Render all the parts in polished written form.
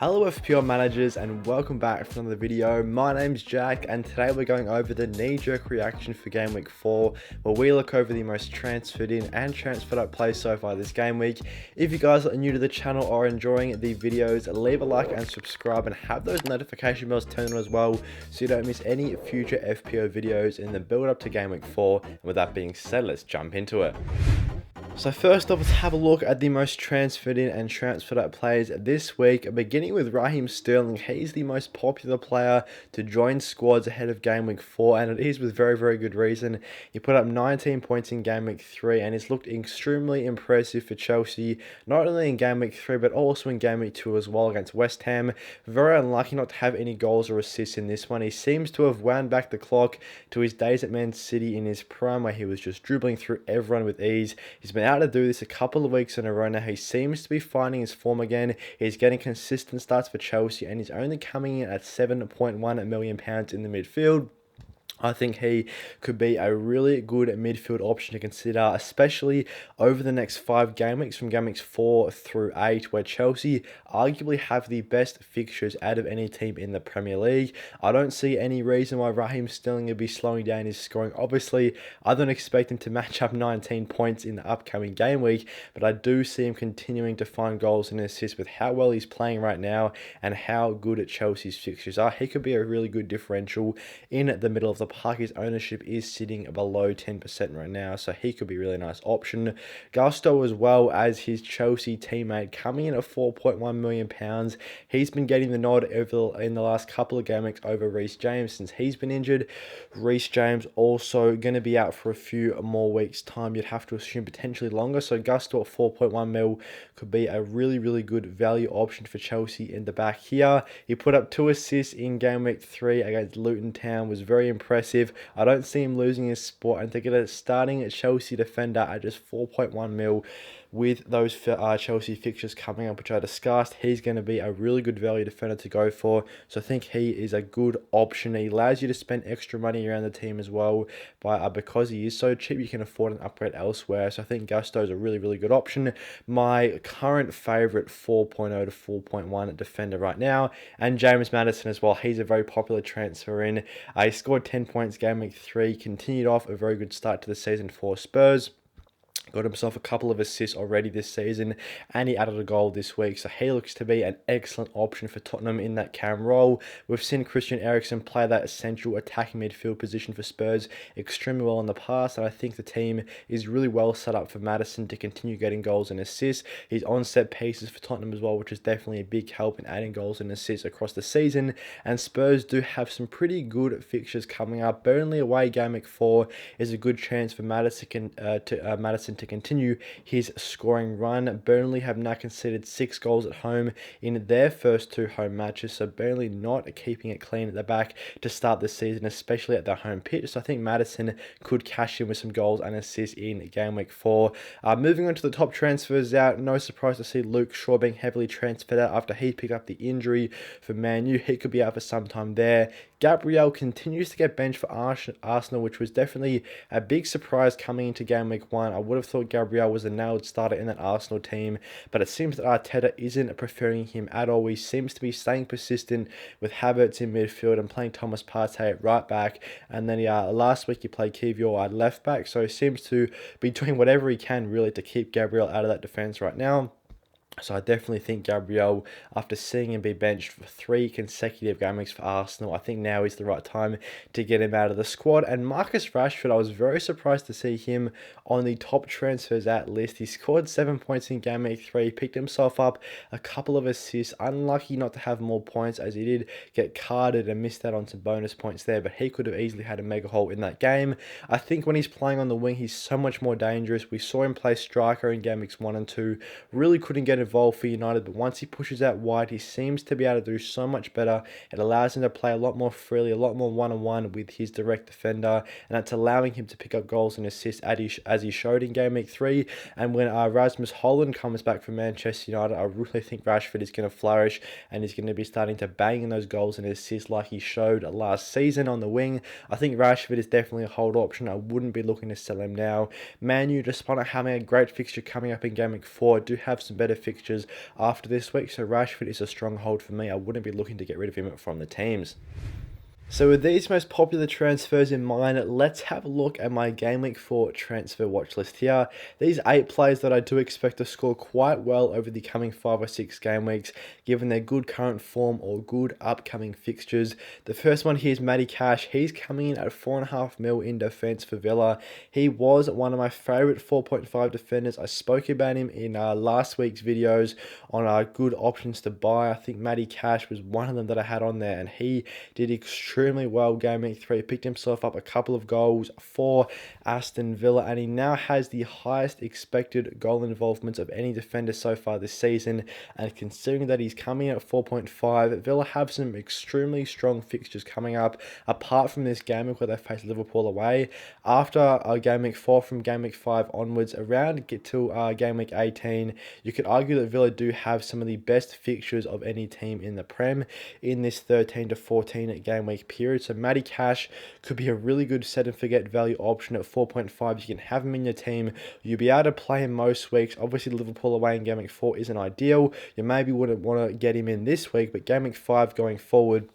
Hello FPL managers and welcome back for another video. My name's Jack and today we're going over the knee-jerk reaction for game week 4 where we look over the most transferred in and transferred out plays so far this game week. If you guys are new to the channel or enjoying the videos, leave a like and subscribe and have those notification bells turned on as well so you don't miss any future FPL videos in the build up to game week 4. And with that being said, let's jump into it. So first off, let's have a look at the most transferred in and transferred out players this week, beginning with Raheem Sterling. He's the most popular player to join squads ahead of game week 4, and it is with very good reason. He put up 19 points in game week 3 and it's looked extremely impressive for Chelsea, not only in game week 3 but also in game week 2 as well against West Ham. Very unlucky not to have any goals or assists in this one. He seems to have wound back the clock to his days at Man City in his prime where he was just dribbling through everyone with ease. He's been able to do this a couple of weeks in a row now. He seems to be finding his form again. He's getting consistent starts for Chelsea and he's only coming in at £7.1 million in the midfield. I think he could be a really good midfield option to consider, especially over the next 5 game weeks from game weeks 4 through 8, where Chelsea arguably have the best fixtures out of any team in the Premier League. I don't see any reason why Raheem Sterling would be slowing down his scoring. Obviously, I don't expect him to match up 19 points in the upcoming game week, but I do see him continuing to find goals and assists with how well he's playing right now and how good at Chelsea's fixtures are. He could be a really good differential in the middle of the park. His ownership is sitting below 10% right now, so he could be a really nice option. Gusto as well as his Chelsea teammate coming in at £4.1 million. He's been getting the nod in the last couple of game weeks over Reece James since he's been injured. Reece James also going to be out for a few more weeks time. You'd have to assume potentially longer, so Gusto at 4.1 mil could be a really good value option for Chelsea in the back here. He put up 2 assists in game week 3 against Luton Town, was very impressive. I don't see him losing his spot, and to get a starting Chelsea defender at just 4.1 mil with those Chelsea fixtures coming up, which I discussed, he's going to be a really good value defender to go for. So I think he is a good option. He allows you to spend extra money around the team as well, because he is so cheap, you can afford an upgrade elsewhere. So I think Gusto is a really good option. My current favourite 4.0 to 4.1 defender right now, and James Maddison as well. He's a very popular transfer in. He scored 10 points game week 3, continued off a very good start to the season for Spurs. Got himself a couple of assists already this season and he added a goal this week, so he looks to be an excellent option for Tottenham in that cam role. We've seen Christian Eriksen play that essential attacking midfield position for Spurs extremely well in the past, and I think the team is really well set up for Maddison to continue getting goals and assists. He's on set pieces for Tottenham as well, which is definitely a big help in adding goals and assists across the season, and Spurs do have some pretty good fixtures coming up. Burnley away game week 4 is a good chance for Maddison to continue his scoring run. Burnley have now conceded 6 goals at home in their first 2 home matches, so Burnley not keeping it clean at the back to start the season, especially at their home pitch. So I think Maddison could cash in with some goals and assists in game week 4. Moving on to the top transfers out, no surprise to see Luke Shaw being heavily transferred out after he picked up the injury for Man U. He could be out for some time there. Gabriel continues to get benched for Arsenal, which was definitely a big surprise coming into game week 1. I would have thought Gabriel was a nailed starter in that Arsenal team, but it seems that Arteta isn't preferring him at all. He seems to be staying persistent with Havertz in midfield and playing Thomas Partey at right back, and then last week he played Kiwior at left back, so he seems to be doing whatever he can really to keep Gabriel out of that defence right now. So I definitely think Gabriel, after seeing him be benched for 3 consecutive game weeks for Arsenal, I think now is the right time to get him out of the squad. And Marcus Rashford, I was very surprised to see him on the top transfers out list. He scored 7 points in game week 3, picked himself up a couple of assists. Unlucky not to have more points as he did get carded and missed out on some bonus points there, but he could have easily had a mega haul in that game. I think when he's playing on the wing, he's so much more dangerous. We saw him play striker in game weeks 1 and 2. Really couldn't get involved for United, but once he pushes out wide, he seems to be able to do so much better. It allows him to play a lot more freely, a lot more one-on-one with his direct defender, and that's allowing him to pick up goals and assists as he showed in game week 3. And when Rasmus Holland comes back from Manchester United, I really think Rashford is going to flourish and he's going to be starting to bang in those goals and assists like he showed last season on the wing. I think Rashford is definitely a hold option. I wouldn't be looking to sell him now. Man U, despite not having a great fixture coming up in game week 4, do have some better fixtures fixtures after this week, so Rashford is a strong hold for me. I wouldn't be looking to get rid of him from the teams. So with these most popular transfers in mind, let's have a look at my Game Week 4 transfer watch list here. These 8 players that I do expect to score quite well over the coming 5 or 6 game weeks, given their good current form or good upcoming fixtures. The first one here is Matty Cash. He's coming in at 4.5 mil in defence for Villa. He was one of my favourite 4.5 defenders. I spoke about him in last week's videos on good options to buy. I think Matty Cash was one of them that I had on there, and he did extremely well game week 3. He picked himself up a couple of goals for Aston Villa, and he now has the highest expected goal involvement of any defender so far this season. And considering that he's coming at 4.5, Villa have some extremely strong fixtures coming up apart from this game week where they face Liverpool away. After game week 4, from game week 5 onwards, around get to game week 18, you could argue that Villa do have some of the best fixtures of any team in the Prem in this 13 to 14 game week period. So Matty Cash could be a really good set and forget value option at 4.5. You can have him in your team. You'll be able to play him most weeks. Obviously, Liverpool away in game week 4 isn't ideal. You maybe wouldn't want to get him in this week, but game week 5 going forward,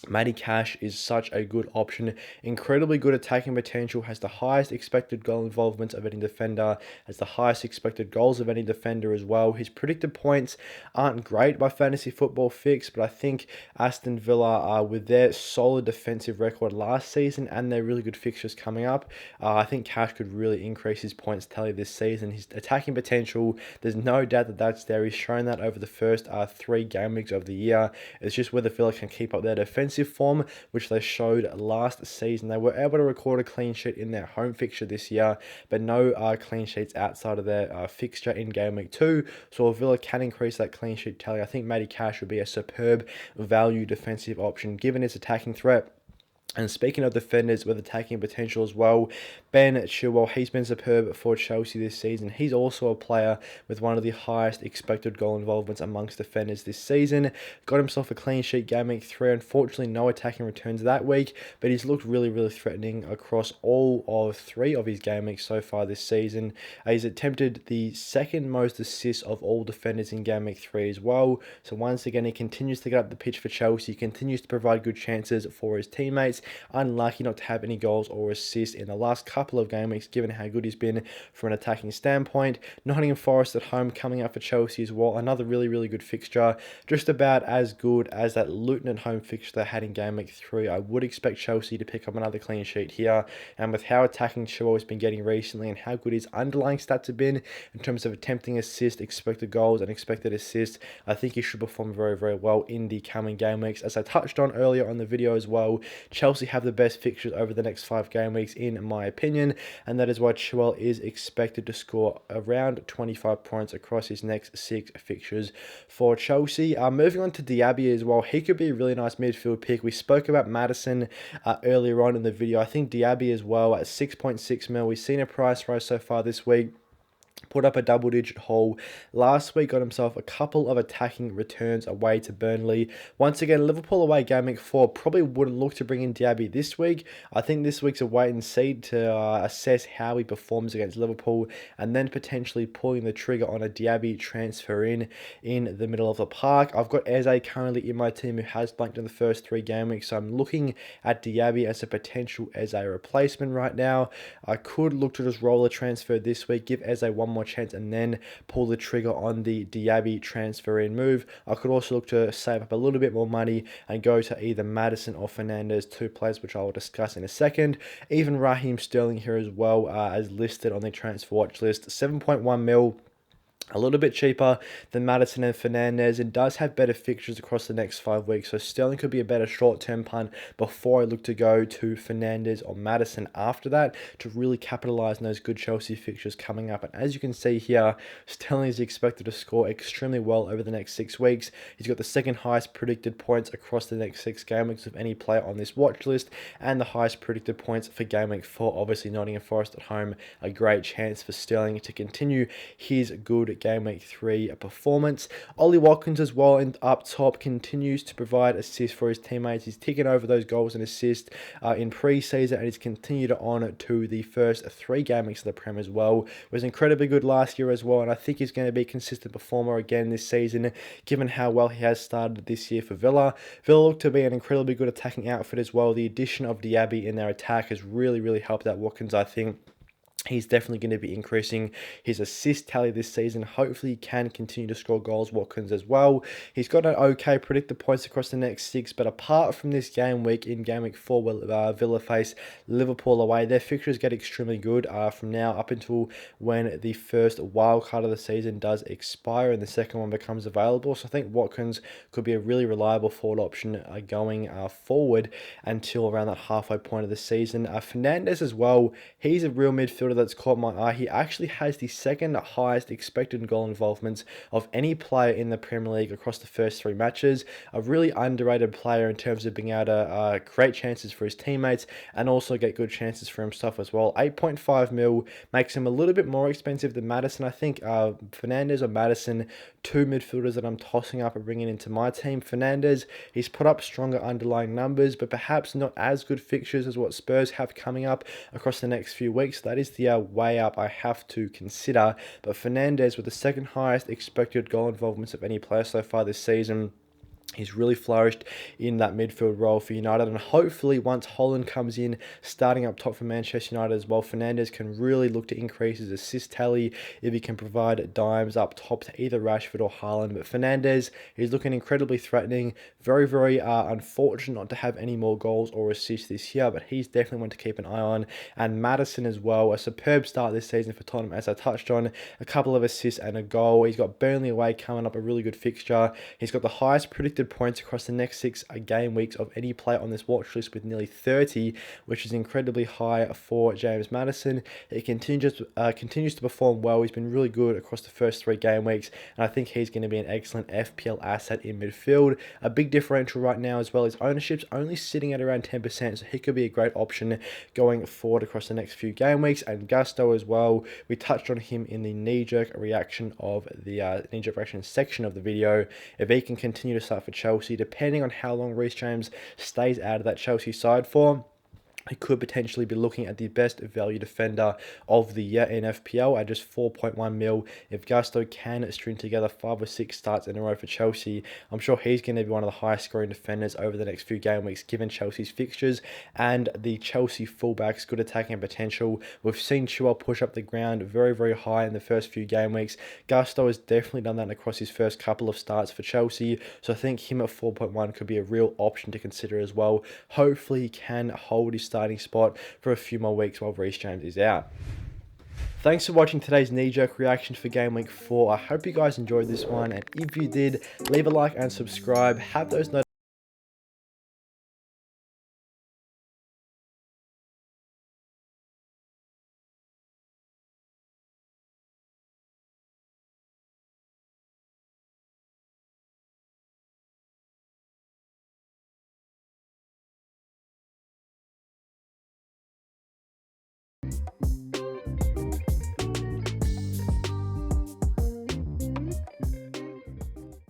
Matty Cash is such a good option. Incredibly good attacking potential, has the highest expected goal involvement of any defender, has the highest expected goals of any defender as well. His predicted points aren't great by Fantasy Football Fix, but I think Aston Villa, with their solid defensive record last season and their really good fixtures coming up, I think Cash could really increase his points tally this season. His attacking potential, there's no doubt that that's there. He's shown that over the first 3 game weeks of the year. It's just whether Villa can keep up their defensive form, which they showed last season. They were able to record a clean sheet in their home fixture this year, but no clean sheets outside of their fixture in game week 2. So if Villa can increase that clean sheet tally, I think Matty Cash would be a superb value defensive option given his attacking threat. And speaking of defenders with attacking potential as well, Ben Chilwell, he's been superb for Chelsea this season. He's also a player with one of the highest expected goal involvements amongst defenders this season. Got himself a clean sheet game week 3. Unfortunately, no attacking returns that week, but he's looked really, really threatening across all of 3 of his game weeks so far this season. He's attempted the second most assists of all defenders in game week 3 as well. So once again, he continues to get up the pitch for Chelsea, continues to provide good chances for his teammates. Unlucky not to have any goals or assists in the last couple of game weeks, given how good he's been from an attacking standpoint. Nottingham Forest at home coming up for Chelsea as well. Another really, really good fixture. Just about as good as that Luton at home fixture they had in game week 3. I would expect Chelsea to pick up another clean sheet here. And with how attacking Chilwell has been getting recently and how good his underlying stats have been in terms of attempting assist, expected goals, and expected assists, I think he should perform very, very well in the coming game weeks. As I touched on earlier on the video as well, Chelsea have the best fixtures over the next 5 game weeks in my opinion, and that is why Chilwell is expected to score around 25 points across his next 6 fixtures for Chelsea. Moving on to Diaby as well, he could be a really nice midfield pick. We spoke about Maddison earlier on in the video. I think Diaby as well at 6.6 mil. We've seen a price rise so far this week. Put up a double-digit haul last week, got himself a couple of attacking returns away to Burnley. Once again, Liverpool away game week 4. Probably wouldn't look to bring in Diaby this week. I think this week's a wait and see to assess how he performs against Liverpool, and then potentially pulling the trigger on a Diaby transfer in the middle of the park. I've got Eze currently in my team who has blanked in the first 3 game weeks, so I'm looking at Diaby as a potential Eze replacement right now. I could look to just roll a transfer this week, give Eze one more chance, and then pull the trigger on the Diaby transfer in move. I could also look to save up a little bit more money and go to either Maddison or Fernandes, 2 players which I will discuss in a second. Even Raheem Sterling here as well, as listed on the transfer watch list. 7.1 mil. A little bit cheaper than Maddison and Fernandes. It does have better fixtures across the next 5 weeks, so Sterling could be a better short-term punt before I look to go to Fernandes or Maddison after that to really capitalise on those good Chelsea fixtures coming up. And as you can see here, Sterling is expected to score extremely well over the next 6 weeks. He's got the second highest predicted points across the next 6 game weeks of any player on this watch list, and the highest predicted points for game week 4. Obviously, Nottingham Forest at home, a great chance for Sterling to continue his good good game week 3 performance. Ollie Watkins as well and up top continues to provide assists for his teammates. He's ticking over those goals and assists in pre-season, and he's continued on to the first 3 game weeks of the Prem as well. Was incredibly good last year as well, and I think he's going to be a consistent performer again this season, given how well he has started this year for Villa. Villa look to be an incredibly good attacking outfit as well. The addition of Diaby in their attack has really helped out Watkins, I think. He's definitely going to be increasing his assist tally this season. Hopefully, he can continue to score goals, Watkins, as well. He's got an okay predicted points across the next 6, but apart from this game week, in game week 4, where Villa face Liverpool away, their fixtures get extremely good from now up until when the first wild card of the season does expire and the second one becomes available. So I think Watkins could be a really reliable forward option going forward until around that halfway point of the season. Fernandes as well, he's a real midfielder that's caught my eye. He actually has the second highest expected goal involvements of any player in the Premier League across the first 3 matches. A really underrated player in terms of being able to create chances for his teammates and also get good chances for himself as well. 8.5 mil makes him a little bit more expensive than Maddison. I think Fernandes or Maddison, 2 midfielders that I'm tossing up and bringing into my team. Fernandes, he's put up stronger underlying numbers, but perhaps not as good fixtures as what Spurs have coming up across the next few weeks. That is the way up I have to consider. But Fernandes, with the second highest expected goal involvements of any player so far this season, he's really flourished in that midfield role for United, and hopefully once Holland comes in starting up top for Manchester United as well, Fernandes can really look to increase his assist tally if he can provide dimes up top to either Rashford or Haaland. But Fernandes, he's looking incredibly threatening. Very unfortunate not to have any more goals or assists this year, but he's definitely one to keep an eye on. And Maddison as well, a superb start this season for Tottenham, as I touched on, a couple of assists and a goal. He's got Burnley away coming up, a really good fixture. He's got the highest predicted points across the next 6 game weeks of any player on this watch list with nearly 30, which is incredibly high for James Maddison. He continues to perform well. He's been really good across the first 3 game weeks, and I think he's going to be an excellent FPL asset in midfield. A big differential right now as well is ownership's only sitting at around 10%, so he could be a great option going forward across the next few game weeks. And Gusto as well, we touched on him in the knee-jerk reaction of the knee-jerk reaction section of the video. If he can continue to start for Chelsea, depending on how long Reece James stays out of that Chelsea side for, he could potentially be looking at the best value defender of the year in FPL at just 4.1 mil. If Gusto can string together 5 or 6 starts in a row for Chelsea, I'm sure he's going to be one of the highest scoring defenders over the next few game weeks, given Chelsea's fixtures and the Chelsea fullbacks' good attacking potential. We've seen Chilwell push up the ground very high in the first few game weeks. Gusto has definitely done that across his first couple of starts for Chelsea, so I think him at 4.1 could be a real option to consider as well. Hopefully he can hold his starting spot for a few more weeks while Reece James is out. Thanks for watching today's knee-jerk reaction for Game Week 4. I hope you guys enjoyed this one, and if you did, leave a like and subscribe. Have those notifications